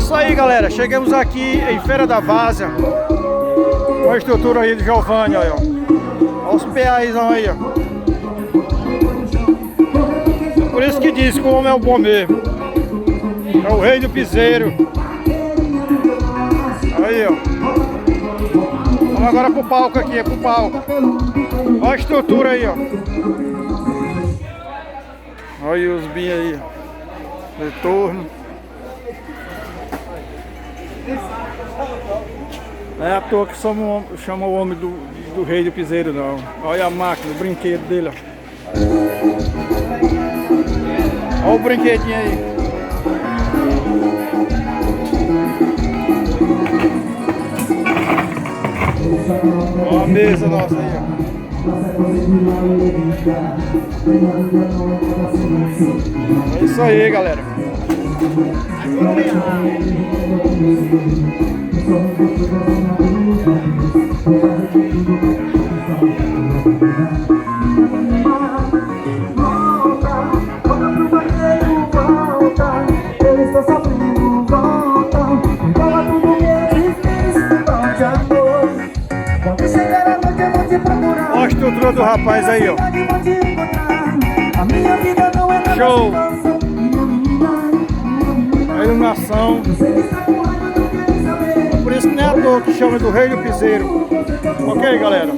Isso aí, galera, chegamos aqui em Feira da Várzea. Olha a estrutura aí do Giovanni, olha, olha os PAs aí, ó. Por isso que diz que o homem é o bom mesmo. É o rei do piseiro. Aí, ó. Vamos agora pro palco aqui, é pro palco. Olha a estrutura aí, ó. Olha os bin aí, ó. Retorno. Não é à toa que chama o homem do rei do piseiro, não. Olha a máquina, o brinquedo dele, ó. Olha o brinquedinho aí. Olha a mesa nossa aí, ó. É isso aí, galera. Olha a estrutura do rapaz aí, ó. Show! A iluminação. Por isso que não é à toa que chama do rei do piseiro. Ok, galera?